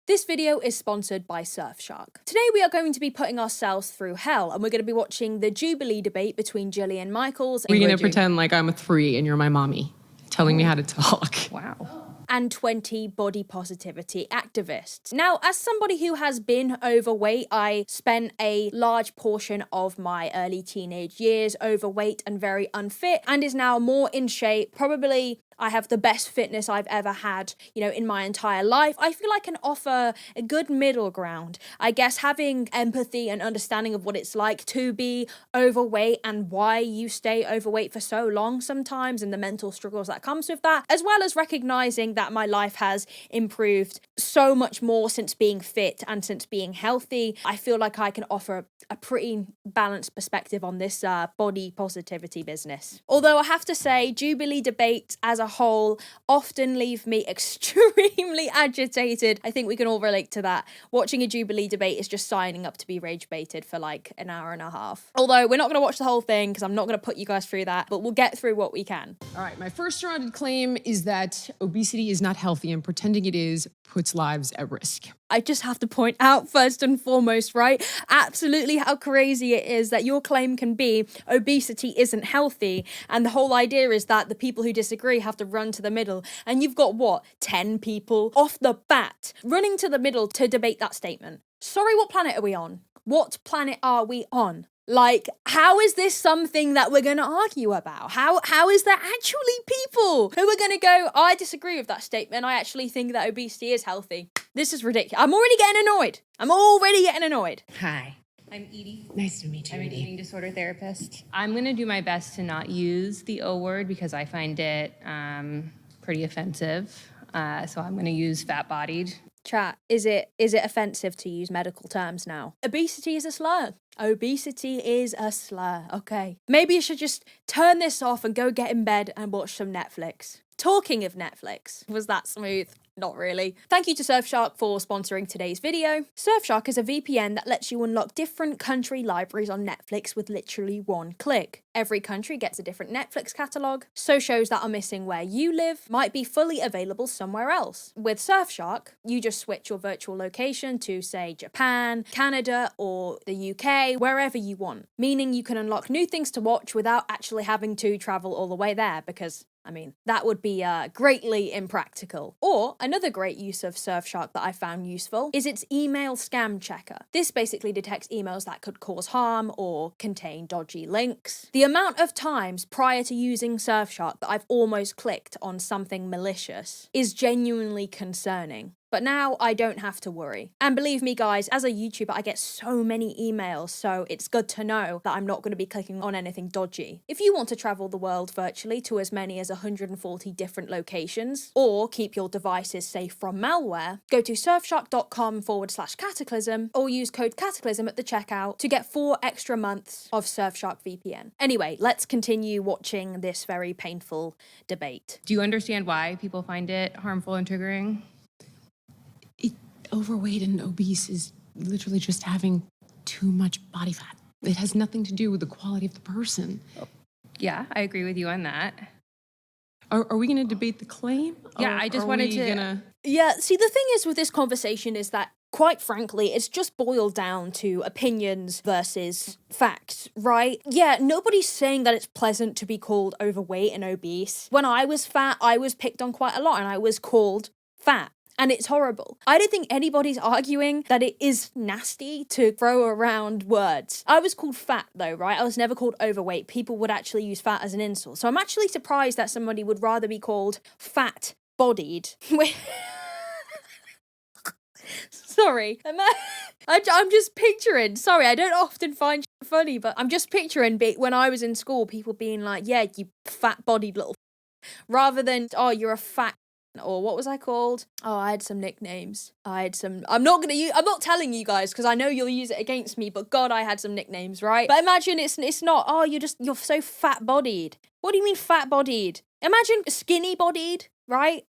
This video is sponsored by Surfshark. Today we are going to be putting ourselves through hell and we're going to be watching the Jubilee debate between Jillian Michaels and We're going to pretend like I'm a 3 and you're my mommy, telling me how to talk. Wow. And 20 body positivity activists. Now, as somebody who has been overweight, I spent a large portion of my early teenage years overweight and very unfit, and is now more in shape. Probably I have the best fitness I've ever had, in my entire life. I feel I can offer a good middle ground. I guess having empathy and understanding of what it's like to be overweight and why you stay overweight for so long sometimes and the mental struggles that comes with that, as well as recognizing that my life has improved so much more since being fit and since being healthy. I feel like I can offer a pretty balanced perspective on this body positivity business. Although I have to say, Jubilee debates as a whole often leave me extremely agitated. I think we can all relate to that. Watching a Jubilee debate is just signing up to be rage baited for like an hour and a half. Although we're not going to watch the whole thing because I'm not going to put you guys through that, but we'll get through what we can. All right, my first surrounded claim is that obesity is not healthy and pretending it is puts lives at risk. I just have to point out first and foremost, right, absolutely how crazy it is that your claim can be obesity isn't healthy, and the whole idea is that the people who disagree have to run to the middle, and you've got, 10 people off the bat running to the middle to debate that statement. Sorry, what planet are we on? What planet are we on? Like, how is this something that we're going to argue about? How is there actually people who are going to go, I disagree with that statement. I actually think that obesity is healthy. This is ridiculous. I'm already getting annoyed. Hi. I'm Edie. Nice to meet you, I'm an Edie. eating disorder therapist. I'm going to do my best to not use the O word because I find it pretty offensive. So I'm going to use fat-bodied. Chat, is it offensive to use medical terms now? Obesity is a slur. Obesity is a slur, okay. Maybe you should just turn this off and go get in bed and watch some Netflix. Talking of Netflix, was that smooth? Not really. Thank you to Surfshark for sponsoring today's video. Surfshark is a VPN that lets you unlock different country libraries on Netflix with literally one click. Every country gets a different Netflix catalogue, so shows that are missing where you live might be fully available somewhere else. With Surfshark, you just switch your virtual location to, say, Japan, Canada, or the UK, wherever you want, meaning you can unlock new things to watch without actually having to travel all the way there, because that would be greatly impractical. Or another great use of Surfshark that I found useful is its email scam checker. This basically detects emails that could cause harm or contain dodgy links. The amount of times prior to using Surfshark that I've almost clicked on something malicious is genuinely concerning. But now I don't have to worry. And believe me guys, as a YouTuber, I get so many emails, so it's good to know that I'm not going to be clicking on anything dodgy. If you want to travel the world virtually to as many as 140 different locations, or keep your devices safe from malware, go to surfshark.com/Katiclyzm, or use code Katiclyzm at the checkout to get 4 extra months of Surfshark VPN. Anyway, let's continue watching this very painful debate. Do you understand why people find it harmful and triggering? Overweight and obese is literally just having too much body fat. It has nothing to do with the quality of the person. Yeah, I agree with you on that. Are we going to debate the claim? Yeah, I just wanted to... Yeah, see, the thing is with this conversation is that, quite frankly, it's just boiled down to opinions versus facts, right? Yeah, nobody's saying that it's pleasant to be called overweight and obese. When I was fat, I was picked on quite a lot and I was called fat. And it's horrible. I don't think anybody's arguing that it is nasty to throw around words. I was called fat though, right? I was never called overweight. People would actually use fat as an insult. So I'm actually surprised that somebody would rather be called fat-bodied. Sorry. I'm just picturing, sorry, I don't often find funny, but I'm just picturing when I was in school, people being like, yeah, you fat-bodied little rather than, oh, you're a fat. Or what was I called? Oh, I had some nicknames. I'm not telling you guys because I know you'll use it against me, but God, I had some nicknames, right? But imagine it's not, oh, you're so fat-bodied. What do you mean fat-bodied? Imagine skinny-bodied, right?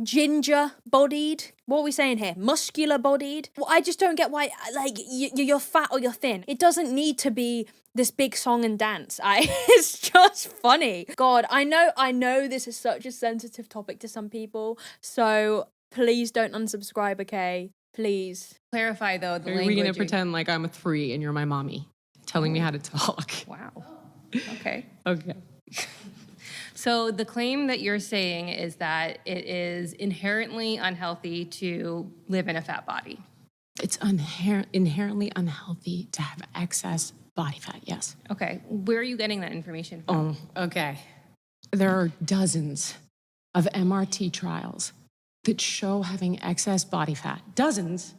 Ginger-bodied. What are we saying here? Muscular-bodied? Well, I just don't get why, like, you're fat or you're thin. It doesn't need to be this big song and dance. It's just funny. God, I know this is such a sensitive topic to some people, so Please don't unsubscribe, okay? Please. Clarify though the Are language. we going to pretend like I'm a 3 and you're my mommy, telling me how to talk? Wow. Okay. Okay. So the claim that you're saying is that it is inherently unhealthy to live in a fat body. It's inherently unhealthy to have excess body fat, yes. Okay. Where are you getting that information from? Oh, okay. There are dozens of MRT trials that show having excess body fat. Dozens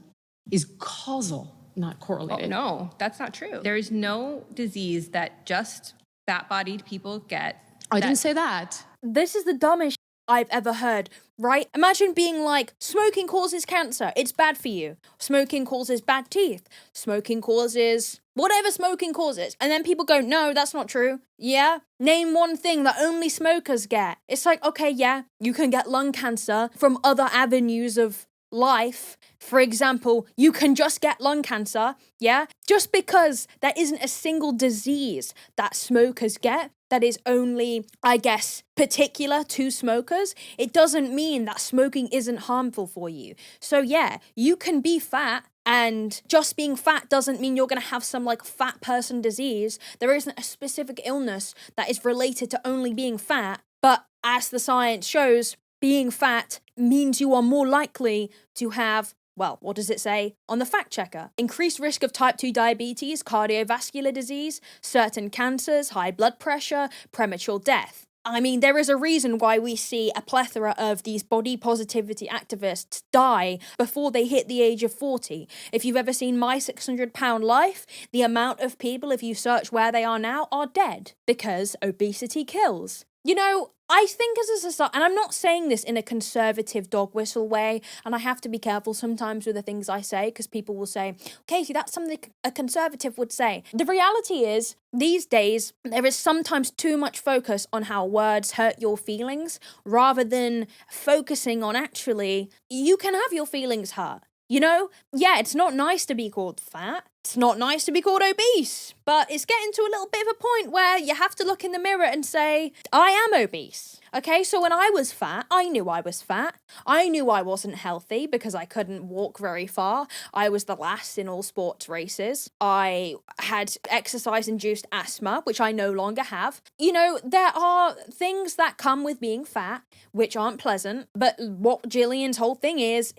is causal, not correlated. No, that's not true. There's no disease that just fat-bodied people get. I didn't say that. This is the dumbest I've ever heard, right? Imagine being like, smoking causes cancer. It's bad for you. Smoking causes bad teeth. Smoking causes whatever smoking causes. And then people go, no, that's not true. Yeah? Name one thing that only smokers get. It's like, okay, yeah, you can get lung cancer from other avenues of life. For example, you can just get lung cancer, yeah? Just because there isn't a single disease that smokers get that is only, I guess, particular to smokers, it doesn't mean that smoking isn't harmful for you. So yeah, you can be fat, and just being fat doesn't mean you're going to have some like fat person disease. There isn't a specific illness that is related to only being fat, but as the science shows, being fat means you are more likely to have, well, what does it say on the fact checker? Increased risk of type 2 diabetes, cardiovascular disease, certain cancers, high blood pressure, premature death. I mean, there is a reason why we see a plethora of these body positivity activists die before they hit the age of 40. If you've ever seen My 600-Pound Life, the amount of people, if you search where they are now, are dead because obesity kills. You know, I think as a society, and I'm not saying this in a conservative dog whistle way, and I have to be careful sometimes with the things I say, because people will say, Katie, that's something a conservative would say. The reality is, these days, there is sometimes too much focus on how words hurt your feelings, rather than focusing on actually, you can have your feelings hurt. You know, yeah, it's not nice to be called fat. It's not nice to be called obese, but it's getting to a little bit of a point where you have to look in the mirror and say, I am obese. Okay, so when I was fat, I knew I was fat. I knew I wasn't healthy because I couldn't walk very far. I was the last in all sports races. I had exercise-induced asthma, which I no longer have. You know, there are things that come with being fat, which aren't pleasant, but what Jillian's whole thing is,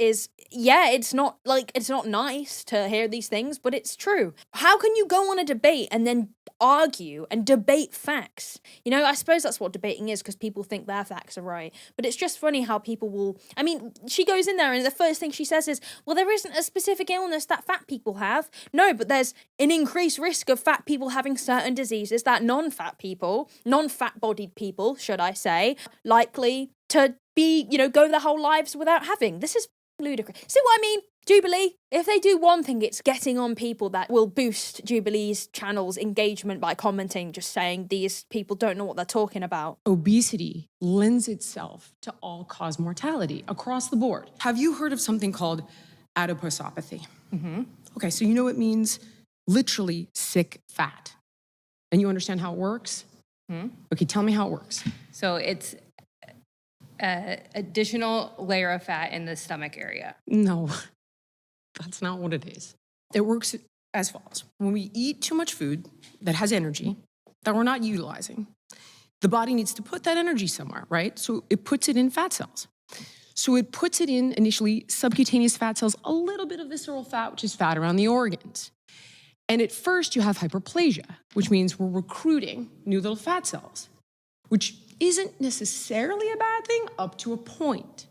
yeah, it's not nice to hear these things, but it's true. How can you go on a debate and then argue and debate facts? You know, I suppose that's what debating is, because people think their facts are right. But it's just funny how people will, I mean, she goes in there and the first thing she says is, well, there isn't a specific illness that fat people have. No, but there's an increased risk of fat people having certain diseases that non-fat bodied people, should I say, likely to be, you know, go their whole lives without having. This is ludicrous. See what I mean? Jubilee, if they do one thing, it's getting on people that will boost Jubilee's channel's engagement by commenting, just saying these people don't know what they're talking about. Obesity lends itself to all-cause mortality across the board. Have you heard of something called adiposopathy? Mm-hmm. Okay, so you know it means literally sick fat. And you understand how it works? Mm-hmm. Okay, tell me how it works. So it's additional layer of fat in the stomach area. No, that's not what it is. It works as follows. When we eat too much food that has energy that we're not utilizing, the body needs to put that energy somewhere, right? So it puts it in fat cells. So it puts it in initially subcutaneous fat cells, a little bit of visceral fat, which is fat around the organs. And at first you have hyperplasia, which means we're recruiting new little fat cells, which isn't necessarily a bad thing up to a point.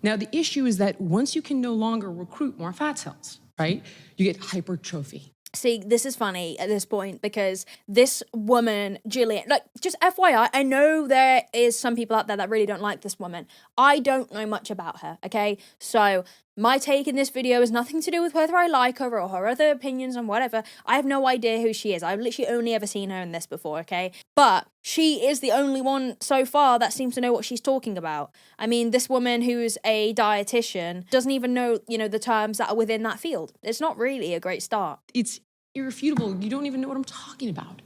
Now, the issue is that once you can no longer recruit more fat cells, right, you get hypertrophy. See, this is funny at this point because this woman, Jillian, like, just FYI, I know there is some people out there that really don't like this woman. I don't know much about her, okay? So my take in this video is nothing to do with whether I like her or her other opinions and whatever. I have no idea who she is. I've literally only ever seen her in this before, okay? But she is the only one so far that seems to know what she's talking about. I mean, this woman who's a dietitian doesn't even know, you know, the terms that are within that field. It's not really a great start. It's irrefutable. You don't even know what I'm talking about.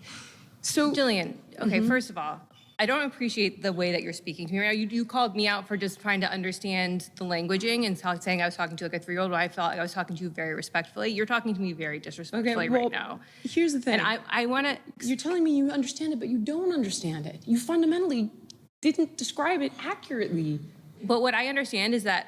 So, Jillian, okay, first of all, I don't appreciate the way that you're speaking to me right now. You called me out for just trying to understand the languaging and saying I was talking to like a 3-year-old, but I felt like I was talking to you very respectfully. You're talking to me very disrespectfully right now. Here's the thing. And I want to... You're telling me you understand it, but you don't understand it. You fundamentally didn't describe it accurately. But what I understand is that...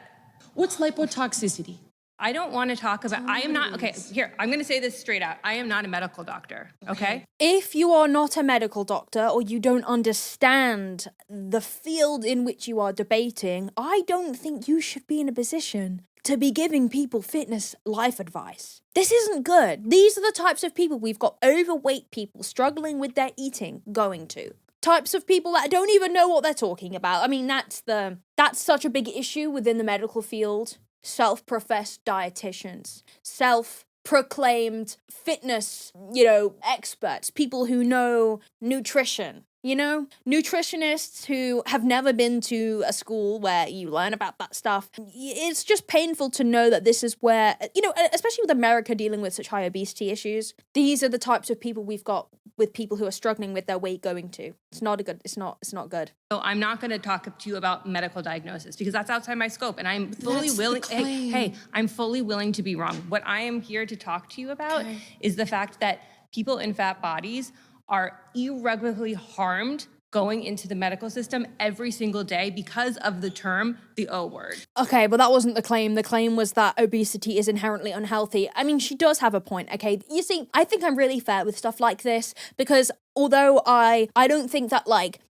What's lipotoxicity? I don't want to talk about... I am not... Okay, here, I'm going to say this straight out. I am not a medical doctor, okay? If you are not a medical doctor or you don't understand the field in which you are debating, I don't think you should be in a position to be giving people fitness life advice. This isn't good. These are the types of people we've got overweight people struggling with their eating going to. Types of people that don't even know what they're talking about. I mean, that's such a big issue within the medical field. Self-professed dietitians, self-proclaimed fitness, experts, people who know nutrition, nutritionists who have never been to a school where you learn about that stuff. It's just painful to know that this is where, especially with America dealing with such high obesity issues, these are the types of people we've got with people who are struggling with their weight going to. It's not good. So I'm not going to talk to you about medical diagnosis because that's outside my scope, and I'm fully willing. Hey, I'm fully willing to be wrong. What I am here to talk to you about is the fact that people in fat bodies are irreparably harmed going into the medical system every single day because of the term, the O word. Okay, but that wasn't the claim. The claim was that obesity is inherently unhealthy. I mean, she does have a point, okay? You see, I think I'm really fair with stuff like this because although I don't think that,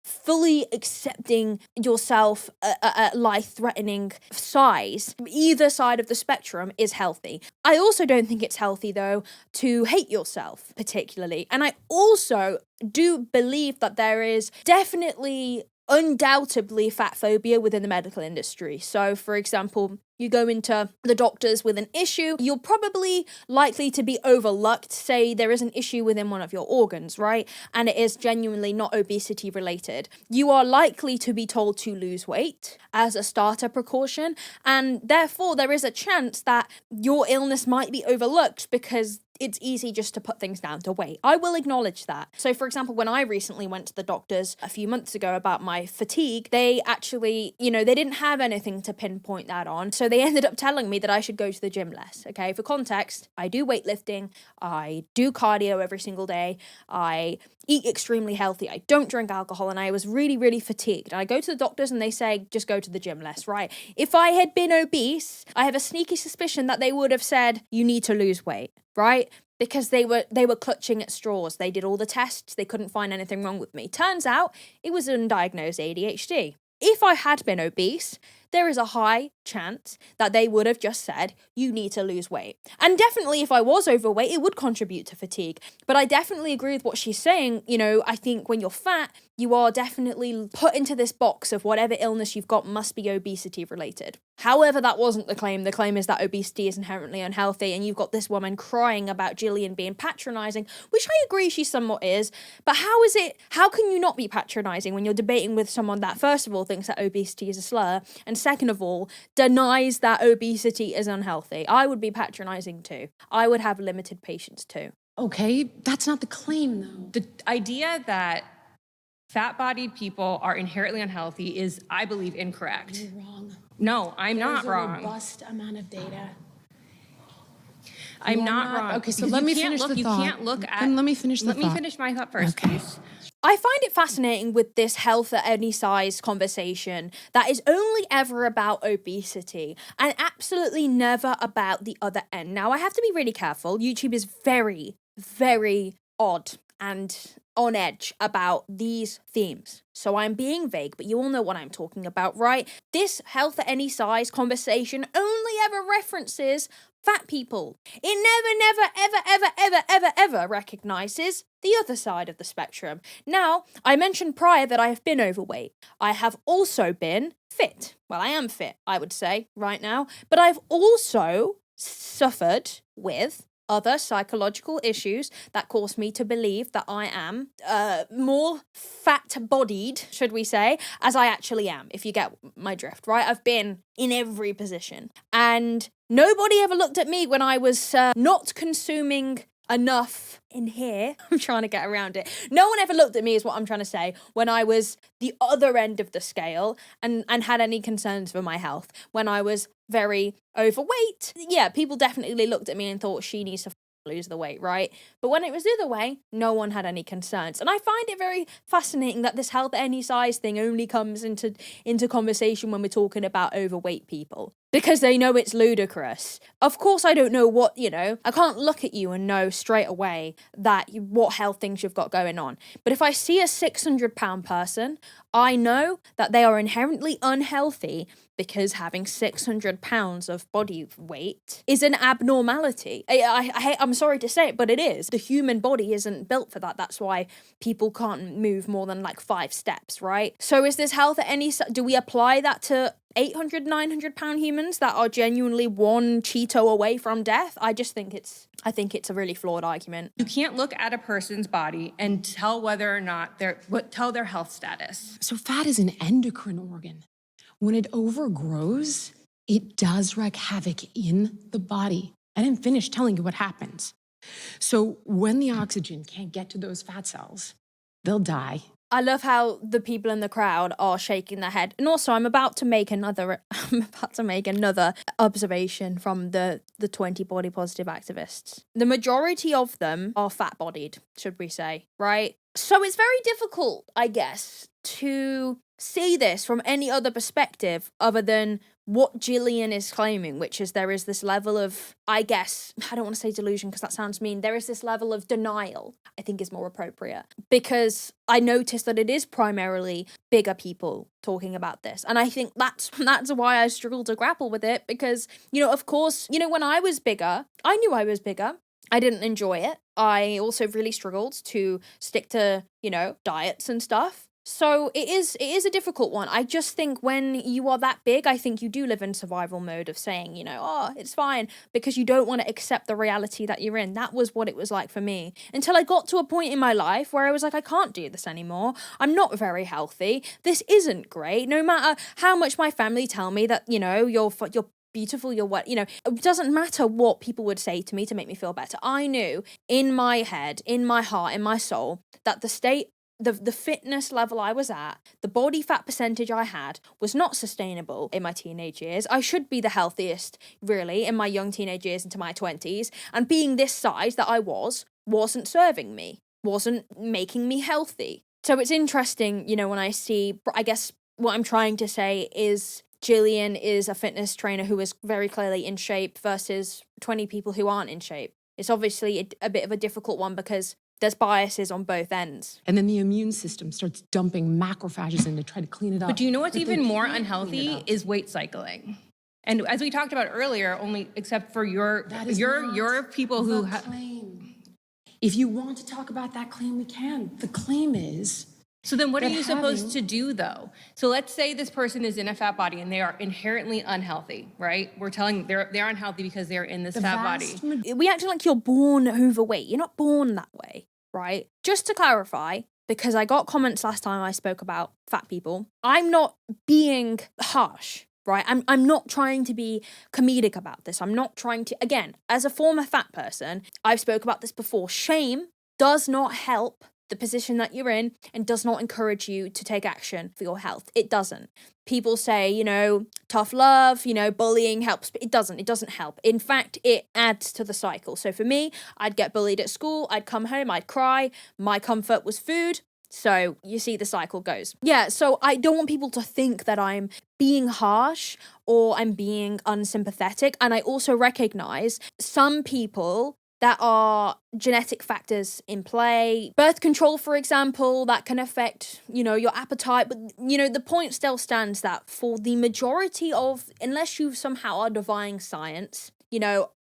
fully accepting yourself at life-threatening size, either side of the spectrum is healthy. I also don't think it's healthy, though, to hate yourself, particularly. And I also do believe that there is definitely, undoubtedly, fat phobia within the medical industry. So, for example, you go into the doctors with an issue, you're probably likely to be overlooked. Say there is an issue within one of your organs, right? And it is genuinely not obesity related. You are likely to be told to lose weight as a starter precaution. And therefore, there is a chance that your illness might be overlooked because it's easy just to put things down to weight. I will acknowledge that. So, for example, when I recently went to the doctors a few months ago about my fatigue, they actually, they didn't have anything to pinpoint that on. So they ended up telling me that I should go to the gym less. Okay, for context, I do weightlifting, I do cardio every single day, I eat extremely healthy, I don't drink alcohol, and I was really, really fatigued. I go to the doctors and they say, just go to the gym less, right? If I had been obese, I have a sneaky suspicion that they would have said, you need to lose weight, right? Because they were clutching at straws. They did all the tests, they couldn't find anything wrong with me. Turns out, it was undiagnosed ADHD. If I had been obese, there is a high chance that they would have just said, you need to lose weight. And definitely if I was overweight, it would contribute to fatigue. But I definitely agree with what she's saying. I think when you're fat, you are definitely put into this box of whatever illness you've got must be obesity related. However, that wasn't the claim. The claim is that obesity is inherently unhealthy, and you've got this woman crying about Jillian being patronizing, which I agree she somewhat is, but how can you not be patronizing when you're debating with someone that, first of all, thinks that obesity is a slur, and second of all, denies that obesity is unhealthy? I would be patronizing too. I would have limited patience too. Okay, that's not the claim, though. The idea that fat-bodied people are inherently unhealthy is, I believe, incorrect. You're wrong. No, I'm not wrong. There's a robust amount of data. I'm not wrong. Okay, so Because let you me can't finish look- the you thought. can't look at- Then let me finish the Let thought. me finish my thought first, Okay. please. I find it fascinating with this health at any size conversation that is only ever about obesity and absolutely never about the other end. Now, I have to be really careful. YouTube is very, very odd and on edge about these themes. So I'm being vague, but you all know what I'm talking about, right? This health at any size conversation only ever references fat people. It never recognizes the other side of the spectrum. Now, I mentioned prior that I have been overweight. I have also been fit. Well, I am fit, I would say, right now. But I've also suffered with other psychological issues that cause me to believe that I am more fat-bodied, should we say, as I actually am, if you get my drift, right? I've been in every position. And nobody ever looked at me when I was not consuming enough in here. I'm trying to get around it. No one ever looked at me, is what I'm trying to say, when I was the other end of the scale and had any concerns for my health. When I was very overweight, yeah, people definitely looked at me and thought she needs to lose the weight, right? But when it was the other way, no one had any concerns. And I find it very fascinating that this health at any size thing only comes into conversation when we're talking about overweight people, because they know it's ludicrous. Of course, I don't know what, I can't look at you and know straight away what health things you've got going on. But if I see a 600-pound person, I know that they are inherently unhealthy, because having 600 pounds of body weight is an abnormality. I'm sorry to say it, but it is. The human body isn't built for that. That's why people can't move more than like 5 steps, right? So is this health at any... Do we apply that to 800, 900 pound humans that are genuinely one Cheeto away from death? I think it's a really flawed argument. You can't look at a person's body and tell whether or not tell their health status. So fat is an endocrine organ. When it overgrows, it does wreak havoc in the body. I didn't finish telling you what happens. So when the oxygen can't get to those fat cells, they'll die. I love how the people in the crowd are shaking their head. And also, I'm about to make another observation from the 20 body positive activists. The majority of them are fat-bodied, should we say, right? So it's very difficult, I guess, to see this from any other perspective other than what Jillian is claiming, which is there is this level of, I guess, I don't want to say delusion because that sounds mean, there is this level of denial, I think is more appropriate. Because I noticed that it is primarily bigger people talking about this. And I think that's why I struggle to grapple with it, because, of course, when I was bigger, I knew I was bigger. I didn't enjoy it. I also really struggled to stick to, diets and stuff. So it is a difficult one. I just think when you are that big, I think you do live in survival mode of saying, it's fine, because you don't want to accept the reality that you're in. That was what it was like for me, until I got to a point in my life where I was like, I can't do this anymore. I'm not very healthy. This isn't great. No matter how much my family tell me that, you're beautiful, you're what, it doesn't matter what people would say to me to make me feel better. I knew in my head, in my heart, in my soul, that the fitness level I was at, the body fat percentage I had, was not sustainable in my teenage years. I should be the healthiest, really, in my young teenage years into my 20s. And being this size that I wasn't serving me, wasn't making me healthy. So it's interesting, when I see, I guess what I'm trying to say is Jillian is a fitness trainer who is very clearly in shape versus 20 people who aren't in shape. It's obviously a bit of a difficult one because there's biases on both ends. And then the immune system starts dumping macrophages in to try to clean it up. But do you know what's even more unhealthy is weight cycling? And as we talked about earlier, only except for your people who claim. If you want to talk about that claim, we can. The claim is... So then what are you supposed to do, though? So let's say this person is in a fat body and they are inherently unhealthy, right? We're telling they're unhealthy because they're in this fat body. We act like you're born overweight. You're not born that way, right? Just to clarify, because I got comments last time I spoke about fat people, I'm not being harsh, right? I'm not trying to be comedic about this. I'm not trying to, again, as a former fat person, I've spoke about this before. Shame does not help the position that you're in and does not encourage you to take action for your health. It doesn't. People say, tough love, bullying helps, but it doesn't help. In fact, it adds to the cycle. So for me, I'd get bullied at school, I'd come home, I'd cry, my comfort was food. So you see the cycle goes. Yeah, so I don't want people to think that I'm being harsh or I'm being unsympathetic. And I also recognize some people that are genetic factors in play. Birth control, for example, that can affect, your appetite. But, the point still stands that for the majority of, unless you somehow are defying science,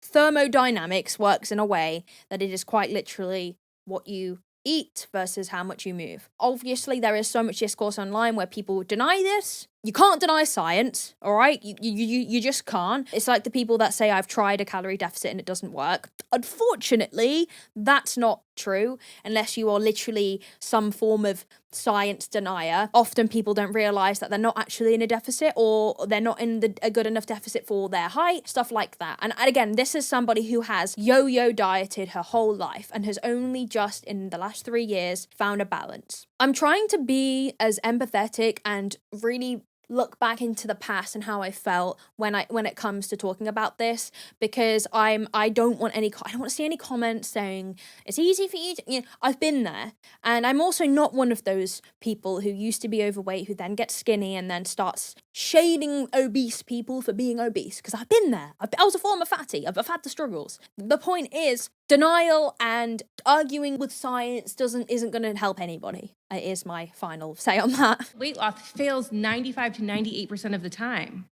thermodynamics works in a way that it is quite literally what you eat versus how much you move. Obviously, there is so much discourse online where people deny this. You can't deny science, all right? You just can't. It's like the people that say, I've tried a calorie deficit and it doesn't work. Unfortunately, that's not true unless you are literally some form of science denier. Often people don't realize that they're not actually in a deficit, or they're not in a good enough deficit for their height, stuff like that. And again, this is somebody who has yo-yo dieted her whole life and has only just in the last 3 years found a balance. I'm trying to be as empathetic and really look back into the past and how I felt when it comes to talking about this, because I don't want to see any comments saying it's easy for you to, you know, I've been there, and I'm also not one of those people who used to be overweight who then gets skinny and then starts shading obese people for being obese, because I've been there. I was a former fatty. I've had the struggles. The point is, denial and arguing with science isn't going to help anybody. It is my final say on that. Weight loss fails 95 to 98% of the time.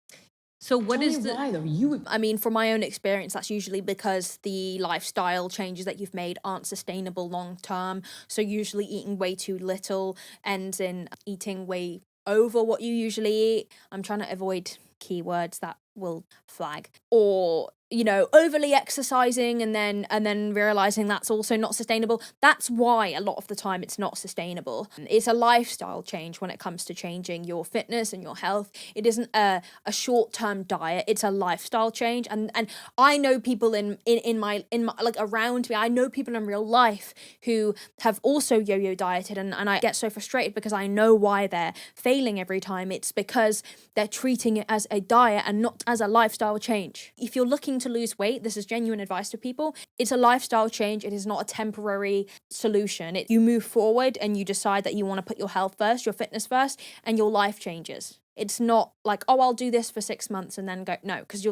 So what Tell is me the... why, though? I mean, from my own experience, that's usually because the lifestyle changes that you've made aren't sustainable long term. So usually eating way too little ends in eating way over what you usually eat. I'm trying to avoid keywords that will flag. Or, you know, overly exercising and then realizing that's also not sustainable. That's why a lot of the time it's not sustainable. It's a lifestyle change when it comes to changing your fitness and your health. It isn't a short-term diet. It's a lifestyle change. And I know people in my like around me, I know people in real life who have also yo-yo dieted, and I get so frustrated because I know why they're failing every time. It's because they're treating it as a diet and not as a lifestyle change. If you're looking to lose weight, this is genuine advice to people. It's a lifestyle change. It is not a temporary solution. You move forward and you decide that you want to put your health first, your fitness first, and your life changes. It's not like, oh, I'll do this for 6 months and then go, no, because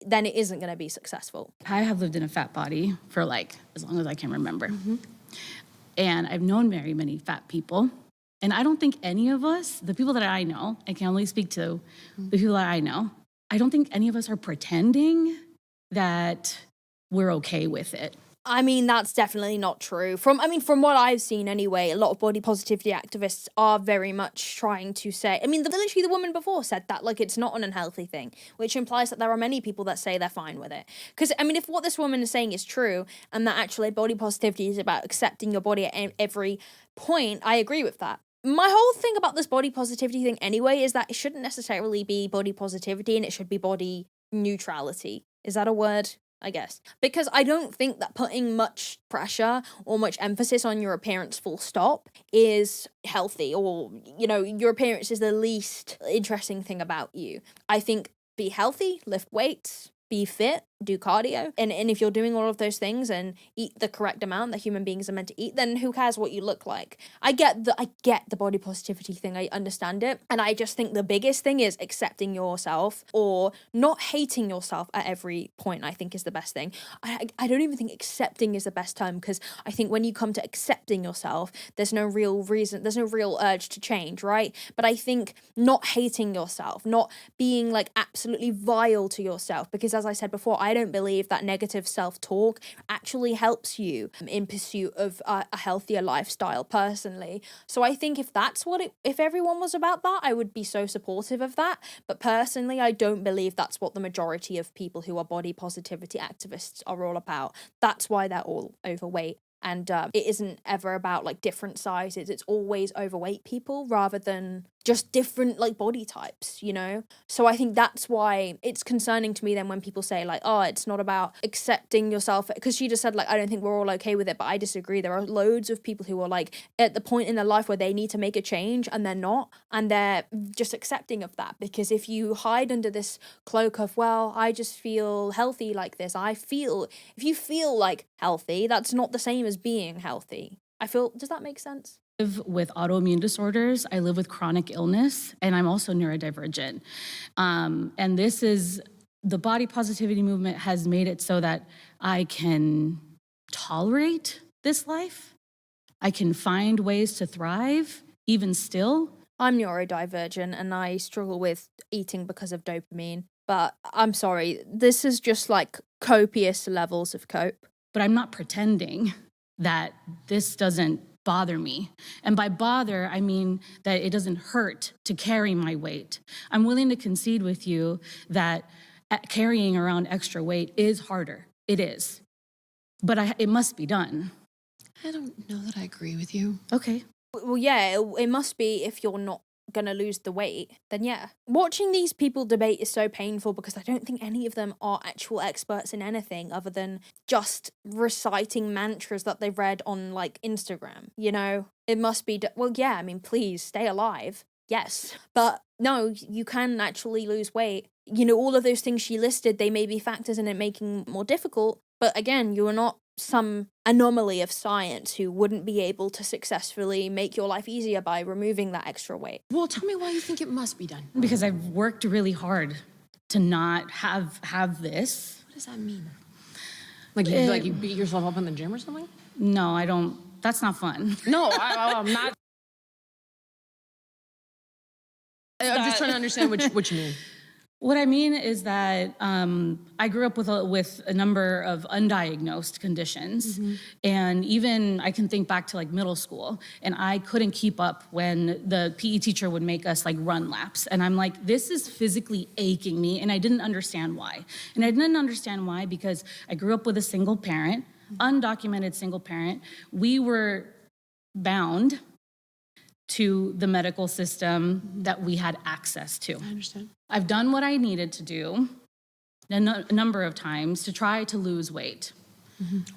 then it isn't going to be successful. I have lived in a fat body for as long as I can remember. Mm-hmm. And I've known very many fat people. And I don't think any of us, the people that I know, I can only speak to the people that I know, I don't think any of us are pretending that we're okay with it. I mean, that's definitely not true. From what I've seen anyway, a lot of body positivity activists are very much trying to say, literally the woman before said that, like, it's not an unhealthy thing, which implies that there are many people that say they're fine with it. Because, if what this woman is saying is true, and that actually body positivity is about accepting your body at every point, I agree with that. My whole thing about this body positivity thing anyway is that it shouldn't necessarily be body positivity, and it should be body neutrality. Is that a word? I guess. Because I don't think that putting much pressure or much emphasis on your appearance full stop is healthy, or, your appearance is the least interesting thing about you. I think be healthy, lift weights, be fit, do cardio, and if you're doing all of those things and eat the correct amount that human beings are meant to eat, then who cares what you look like? I get the body positivity thing, I understand it, and I just think the biggest thing is accepting yourself, or not hating yourself at every point, I think is the best thing. I don't even think accepting is the best term, because I think when you come to accepting yourself, there's no real reason, there's no real urge to change, right? But I think not hating yourself, not being like absolutely vile to yourself, because as I said before, I don't believe that negative self-talk actually helps you in pursuit of a healthier lifestyle personally. So I think if everyone was about that, I would be so supportive of that. But personally, I don't believe that's what the majority of people who are body positivity activists are all about. That's why they're all overweight. And it isn't ever about like different sizes. It's always overweight people rather than just different like body types, So I think that's why it's concerning to me then when people say like, oh, it's not about accepting yourself, because she just said like, I don't think we're all okay with it, but I disagree. There are loads of people who are like at the point in their life where they need to make a change and they're not, and they're just accepting of that. Because if you hide under this cloak of, well, I just feel healthy like this, if you feel like healthy, that's not the same as being healthy. Does that make sense? I live with autoimmune disorders. I live with chronic illness, and I'm also neurodivergent. And the body positivity movement has made it so that I can tolerate this life. I can find ways to thrive, even still. I'm neurodivergent and I struggle with eating because of dopamine. But I'm sorry, this is just like copious levels of cope. But I'm not pretending that this doesn't bother me. And by bother, I mean that it doesn't hurt to carry my weight. I'm willing to concede with you that carrying around extra weight is harder. It is. But it must be done. I don't know that I agree with you. Okay. Well, yeah, it must be if you're not gonna lose the weight, then yeah. Watching these people debate is so painful because I don't think any of them are actual experts in anything other than just reciting mantras that they've read on, like, Instagram, you know? It must be, well, yeah, I mean, please, stay alive. Yes. But no, you can actually lose weight. You know, all of those things she listed, they may be factors in it making it more difficult, but again, you are not some anomaly of science who wouldn't be able to successfully make your life easier by removing that extra weight. Well, tell me why you think it must be done. Because I've worked really hard to not have this. What does that mean? Like you beat yourself up in the gym or something? No, I don't. That's not fun. No, I'm not. I'm just trying to understand what you mean. What I mean is that I grew up with a number of undiagnosed conditions, and even I can think back to like middle school, and I couldn't keep up when the PE teacher would make us like run laps, and I'm like, this is physically aching me, and I didn't understand why. And I didn't understand why because I grew up with a single parent, undocumented single parent. We were bound to the medical system that we had access to. I understand. I've done what I needed to do a number of times to try to lose weight.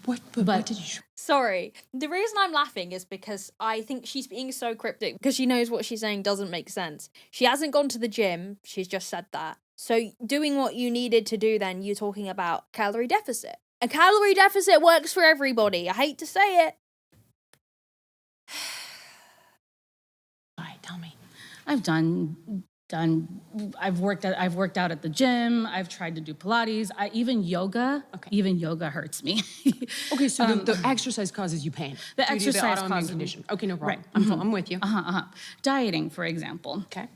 What did you... Sorry. The reason I'm laughing is because I think she's being so cryptic because she knows what she's saying doesn't make sense. She hasn't gone to the gym. She's just said that. So doing what you needed to do then, you're talking about calorie deficit. A calorie deficit works for everybody. I hate to say it. Tell me. I've worked out at the gym. I've tried to do Pilates. Even yoga. Okay. Even yoga hurts me. Okay, so the exercise causes you pain. The due to exercise autoimmune causes condition. Okay, no problem. Right. I'm with you. Dieting, for example. Okay.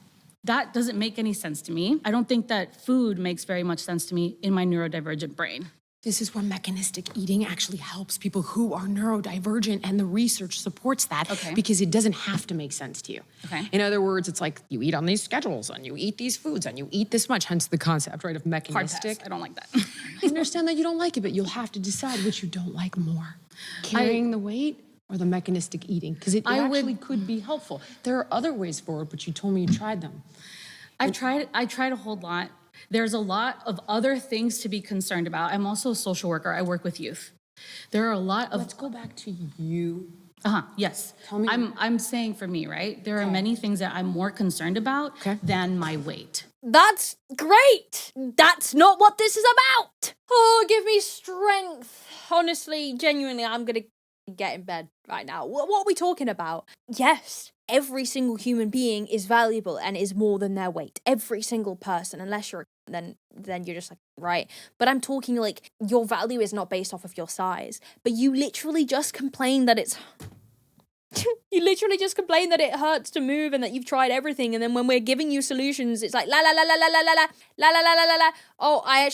That doesn't make any sense to me. I don't think that food makes very much sense to me in my neurodivergent brain. This is where mechanistic eating actually helps people who are neurodivergent, and the research supports that because it doesn't have to make sense to you. Okay. In other words, it's like you eat on these schedules and you eat these foods and you eat this much, hence the concept, right, of mechanistic. Hard pass. I don't like that. I understand that you don't like it, but you'll have to decide which you don't like more. Carrying the weight or the mechanistic eating, because it actually could be helpful. There are other ways forward, but you told me you tried them. I tried a whole lot. There's a lot of other things to be concerned about. I'm also a social worker. I work with youth. There are a lot of... Let's go back to you. Yes. Tell me. I'm saying for me, right? There are many things that I'm more concerned about than my weight. That's great. That's not what this is about. Oh, give me strength. Honestly, genuinely, I'm going to get in bed right now. What are we talking about? Yes. Every single human being is valuable and is more than their weight. Every single person, unless you're then you're just like, right. But I'm talking like your value is not based off of your size. But you literally just complain that it's... You literally just complain that it hurts to move and that you've tried everything. And then when we're giving you solutions, it's like, la la la la la la la la la la la la la la. Oh, I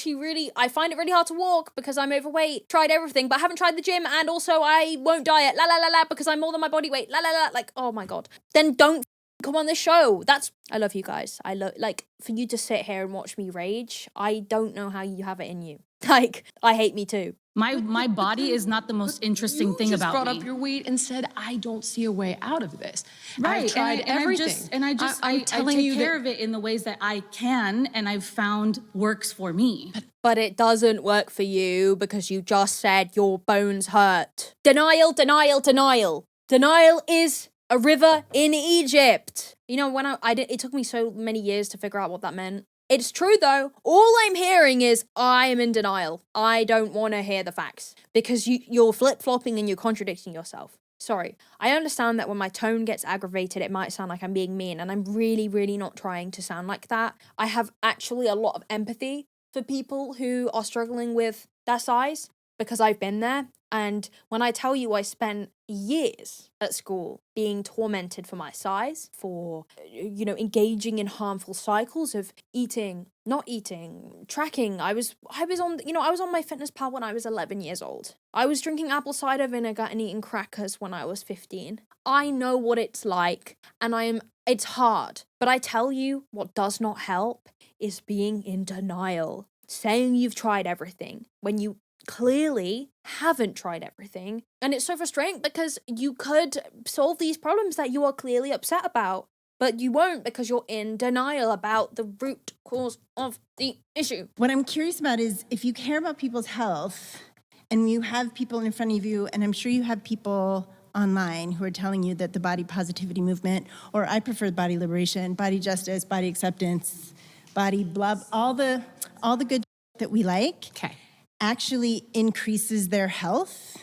find it really hard to walk because I'm overweight. Tried everything, but I haven't tried the gym. And also I won't diet. La la la la, because I'm more than my body weight. La la la. Like, oh my God. Then don't come on this show. I love you guys. Like, for you to sit here and watch me rage, I don't know how you have it in you. Like, I hate me too. My body is not the most interesting thing about me. You just brought up your weight and said, I don't see a way out of this. Right. I've tried everything. I take care of it in the ways that I can, and I've found works for me. But it doesn't work for you because you just said your bones hurt. Denial, denial, denial. Denial is a river in Egypt. You know, when it took me so many years to figure out what that meant. It's true, though. All I'm hearing is I am in denial. I don't want to hear the facts because you're flip-flopping and you're contradicting yourself. Sorry. I understand that when my tone gets aggravated, it might sound like I'm being mean, and I'm really, really not trying to sound like that. I have actually a lot of empathy for people who are struggling with their size because I've been there. And when I tell you I spent years at school being tormented for my size, for, engaging in harmful cycles of eating, not eating, tracking. I was on my fitness pal when I was 11 years old. I was drinking apple cider vinegar and eating crackers when I was 15. I know what it's like, and it's hard. But I tell you, what does not help is being in denial. Saying you've tried everything when you clearly haven't tried everything. And it's so frustrating because you could solve these problems that you are clearly upset about, but you won't because you're in denial about the root cause of the issue. What I'm curious about is if you care about people's health and you have people in front of you, and I'm sure you have people online who are telling you that the body positivity movement, or I prefer body liberation, body justice, body acceptance, body blah, all the good that we like, Okay. actually increases their health,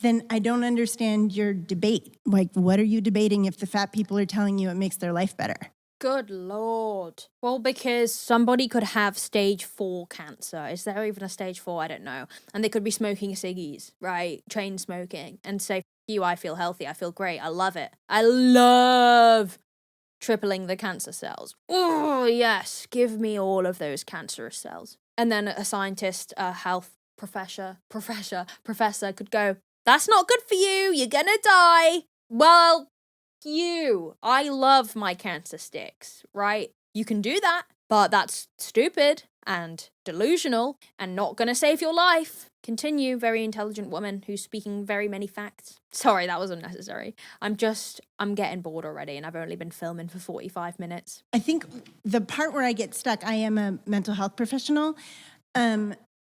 then I don't understand your debate. Like, what are you debating if the fat people are telling you it makes their life better? Good Lord. Well, because somebody could have stage 4 cancer. Is there even a stage 4? I don't know. And they could be smoking ciggies, right? Chain smoking. And say, you, I feel healthy. I feel great. I love it. I love tripling the cancer cells. Oh, yes. Give me all of those cancerous cells. And then a scientist, a health professor could go, that's not good for you. You're gonna die. Well, I love my cancer sticks, right? You can do that, but that's stupid and delusional and not gonna save your life. Continue, very intelligent woman who's speaking very many facts. Sorry, that was unnecessary. I'm getting bored already and I've only been filming for 45 minutes. I think the part where I get stuck, I am a mental health professional.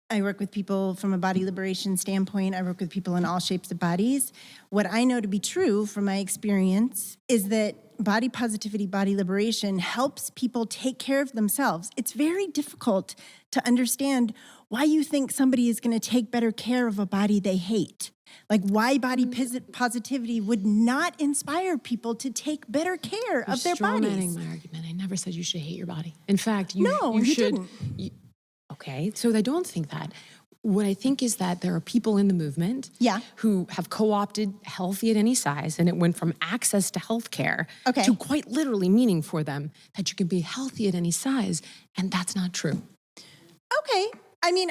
I work with people from a body liberation standpoint. I work with people in all shapes of bodies. What I know to be true from my experience is that body positivity, body liberation helps people take care of themselves. It's very difficult to understand why you think somebody is going to take better care of a body they hate. Like why body positivity would not inspire people to take better care of their bodies. My argument. I never said you should hate your body. In fact, you should. Didn't. Okay, so I don't think that. What I think is that there are people in the movement who have co-opted healthy at any size, and it went from access to healthcare to quite literally meaning for them that you can be healthy at any size, and that's not true. Okay. I mean,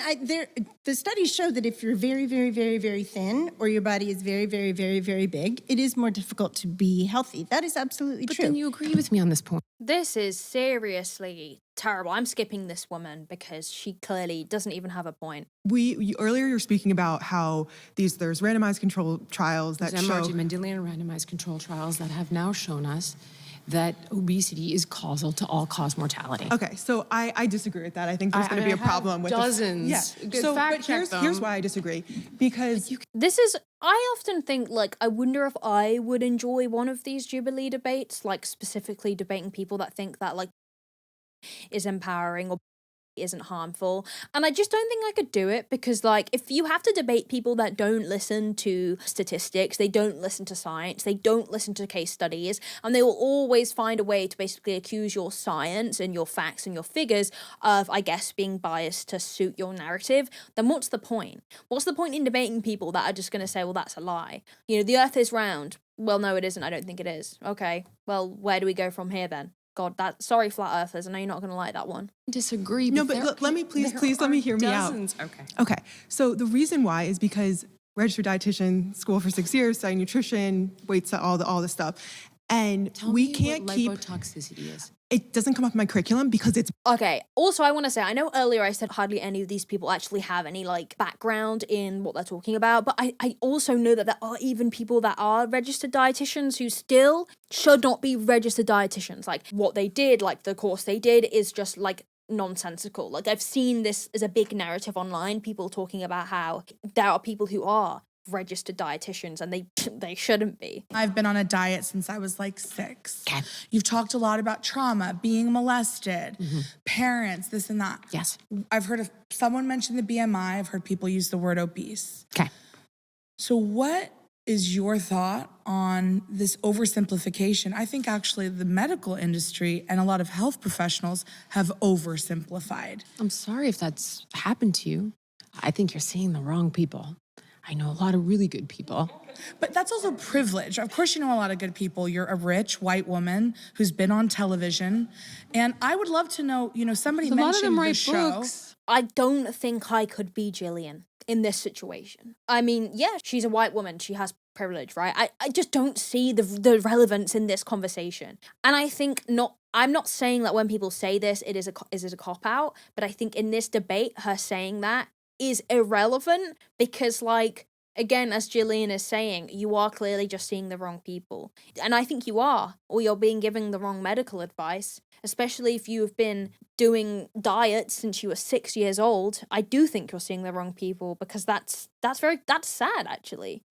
the studies show that if you're very, very, very, very thin or your body is very, very, very, very big, it is more difficult to be healthy. That is absolutely true. But then you agree with me on this point. This is seriously terrible. I'm skipping this woman because she clearly doesn't even have a point. Earlier you're speaking about how there's randomized control trials that show... Mendelian randomized control trials that have now shown us that obesity is causal to all-cause mortality. Okay, so I disagree with that. I think there's going to be a problem with dozens. But here's why I disagree. Because I often think, like, I wonder if I would enjoy one of these Jubilee debates, like specifically debating people that think that, like, is empowering or isn't harmful. And I just don't think I could do it because, like, if you have to debate people that don't listen to statistics, they don't listen to science, they don't listen to case studies, and they will always find a way to basically accuse your science and your facts and your figures of, I guess, being biased to suit your narrative, then what's the point? What's the point in debating people that are just going to say, well, that's a lie? You know, the earth is round. Well, no, it isn't. I don't think it is. Okay. Well, where do we go from here then? God, sorry, flat earthers. I know you're not going to like that one. Disagree. No, but let me let me hear me out. Okay. So the reason why is because registered dietitian, school for 6 years, studying nutrition, weights, all the stuff, and we can't keep. Lipotoxicity is. It doesn't come up in my curriculum because it's... Okay, also I want to say, I know earlier I said hardly any of these people actually have any, like, background in what they're talking about, but I also know that there are even people that are registered dietitians who still should not be registered dietitians. Like, what they did, like, the course they did is just, like, nonsensical. Like, I've seen this as a big narrative online, people talking about how there are people who are registered dietitians and they shouldn't be. I've been on a diet since I was like 6. Okay. You've talked a lot about trauma, being molested, parents, this and that. Yes. I've heard of someone mention the BMI. I've heard people use the word obese. Okay. So what is your thought on this oversimplification? I think actually the medical industry and a lot of health professionals have oversimplified. I'm sorry if that's happened to you. I think you're seeing the wrong people. I know a lot of really good people. But that's also privilege. Of course you know a lot of good people. You're a rich white woman who's been on television. And I would love to know, somebody A lot of mentioned them the write show. books. I don't think I could be Jillian in this situation. I mean, yeah, she's a white woman. She has privilege, right? I just don't see the relevance in this conversation. And I think I'm not saying that when people say this, it is a cop-out, but I think in this debate, her saying that is irrelevant because, like, again, as Jillian is saying, you are clearly just seeing the wrong people. And I think you are, or you're being given the wrong medical advice, especially if you have been doing diets since you were 6 years old. I do think you're seeing the wrong people because that's sad, actually.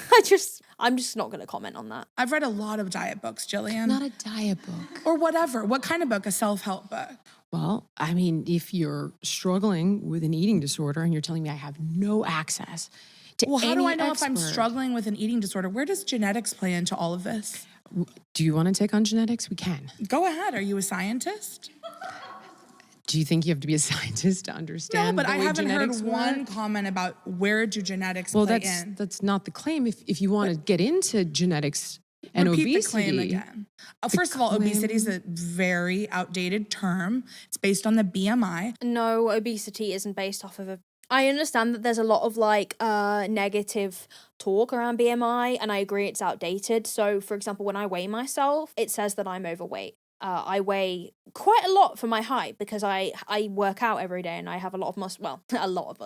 I'm just not going to comment on that. I've read a lot of diet books, Jillian. Not a diet book. Or whatever. What kind of book? A self-help book? Well, I mean, if you're struggling with an eating disorder and you're telling me I have no access to Well, how do any I know if I'm expert. struggling with an eating disorder? Where does genetics play into all of this? Do you want to take on genetics? We can. Go ahead. Are you a scientist? Do you think you have to be a scientist to understand No, but the I way haven't heard genetics one work? comment about where do genetics Well, play that's in. that's not the claim. If you want to get into genetics and Repeat obesity, the claim again. First of all, obesity is a very outdated term. It's based on the BMI. No, obesity isn't based off of I understand that there's a lot of negative talk around BMI, and I agree it's outdated. So, for example, when I weigh myself, it says that I'm overweight. I weigh quite a lot for my height because I work out every day and I have a lot of muscle, well,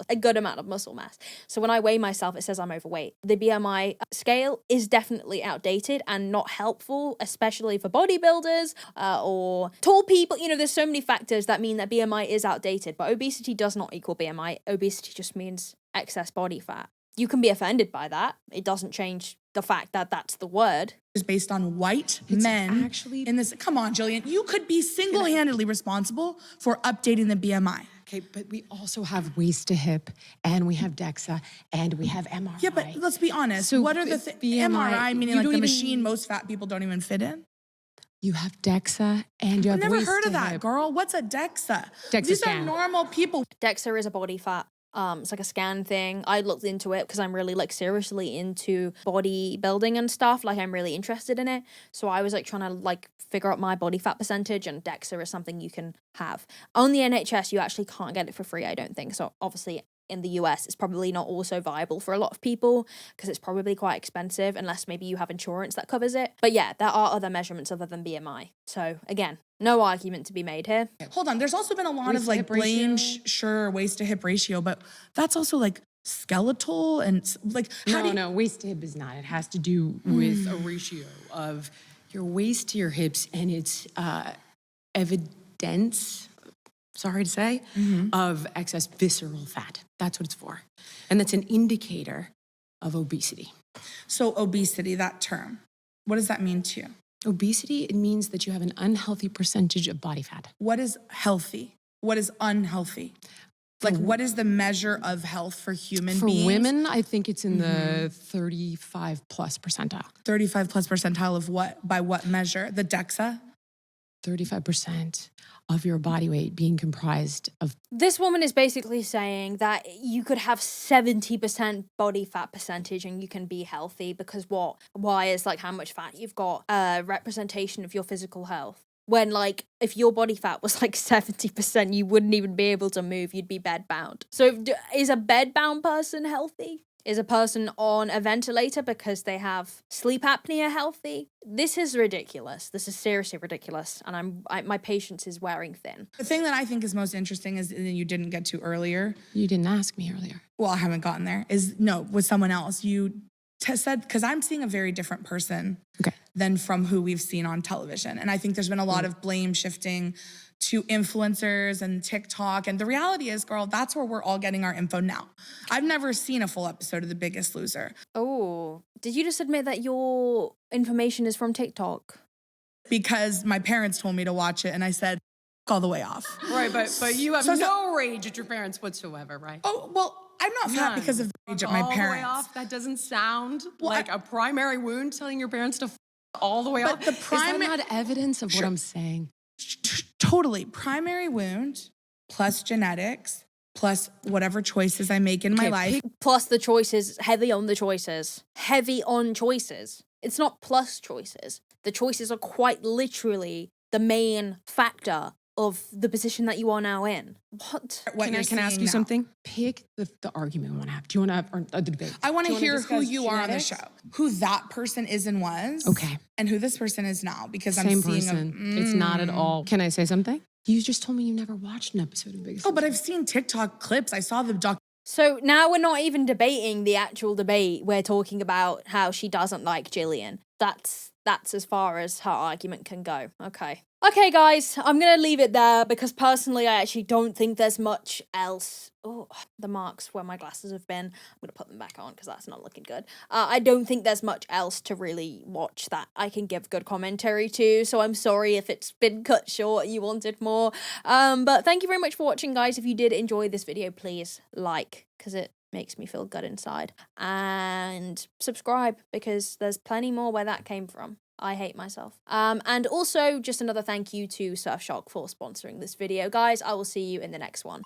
a good amount of muscle mass. So when I weigh myself, it says I'm overweight. The BMI scale is definitely outdated and not helpful, especially for bodybuilders or tall people. There's so many factors that mean that BMI is outdated, but obesity does not equal BMI. Obesity just means excess body fat. You can be offended by that. It doesn't change the fact that that's the word. Is based on white men actually- in this. Come on, Jillian. You could be single-handedly responsible for updating the BMI. Okay, but we also have waist to hip, and we have DEXA, and we have MRI. Yeah, but let's be honest. So what are the BMI, MRI, meaning you like don't the even- machine most fat people don't even fit in? You have DEXA, and you I've have never waist heard to of that, hip. girl. What's a DEXA? DEXA These scan. are normal people. DEXA is a body fat. It's like a scan thing. I looked into it because I'm really seriously into bodybuilding and stuff. I'm really interested in it. So I was trying to figure out my body fat percentage, and DEXA is something you can have. On the NHS, you actually can't get it for free, I don't think. So obviously in the US, it's probably not also viable for a lot of people because it's probably quite expensive unless maybe you have insurance that covers it. But yeah, there are other measurements other than BMI. So again, no argument to be made here. Hold on. There's also been a lot Waist of to hip blame, ratio. sure, waist to hip ratio, but that's also skeletal and how do you, No, waist to hip is not. It has to do with a ratio of your waist to your hips, and it's evidence, sorry to say, of excess visceral fat. That's what it's for. And that's an indicator of obesity. So obesity, that term, what does that mean to you? Obesity, it means that you have an unhealthy percentage of body fat. What is healthy? What is unhealthy? What is the measure of health for human For beings? women, I think it's in the 35 plus percentile. 35 plus percentile of what? By what measure? The DEXA? 35% of your body weight being comprised of. This woman is basically saying that you could have 70% body fat percentage and you can be healthy because why is how much fat you've got a representation of your physical health. When if your body fat was 70%, you wouldn't even be able to move, you'd be bedbound. So is a bedbound person healthy? Is a person on a ventilator because they have sleep apnea healthy? This is ridiculous. This is seriously ridiculous. And my patience is wearing thin. The thing that I think is most interesting is, and you didn't get to earlier, You didn't ask me earlier. well, I haven't gotten there, is no, with someone else. You said, because I'm seeing a very different person than from who we've seen on television. And I think there's been a lot of blame shifting to influencers and TikTok. And the reality is, girl, that's where we're all getting our info now. I've never seen a full episode of The Biggest Loser. Oh, did you just admit that your information is from TikTok? Because my parents told me to watch it and I said, all the way off. Right, but you have So- no rage at your parents whatsoever, right? Oh, well, I'm not fat because of the age of my all parents. the way off? That doesn't sound Well, like a primary wound telling your parents to all the way But off. the Is primary- that not evidence of what I'm saying? Totally. Primary wound plus genetics plus whatever choices I make in my life. Plus the choices, heavy on the choices. Heavy on choices. It's not plus choices. The choices are quite literally the main factor of the position that you are now in. What? Can I ask you something? Pick the argument we want to have. Do you want to have a debate? I want to hear who discuss you are on the genetics? show, who that person is and was. Okay. And who this person is now, because I'm Same seeing person. It's not at all. Can I say something? You just told me you never watched an episode of Biggest Oh, but Loser. I've seen TikTok clips. I saw the doc. So now we're not even debating the actual debate. We're talking about how she doesn't like Jillian. That's as far as her argument can go. Okay. Okay, guys, I'm going to leave it there because personally, I actually don't think there's much else. Oh, the marks where my glasses have been. I'm going to put them back on because that's not looking good. I don't think there's much else to really watch that I can give good commentary to. So I'm sorry if it's been cut short and you wanted more. But thank you very much for watching, guys. If you did enjoy this video, please like because it makes me feel good inside. And subscribe because there's plenty more where that came from. I hate myself. And also just another thank you to Surfshark for sponsoring this video. Guys, I will see you in the next one.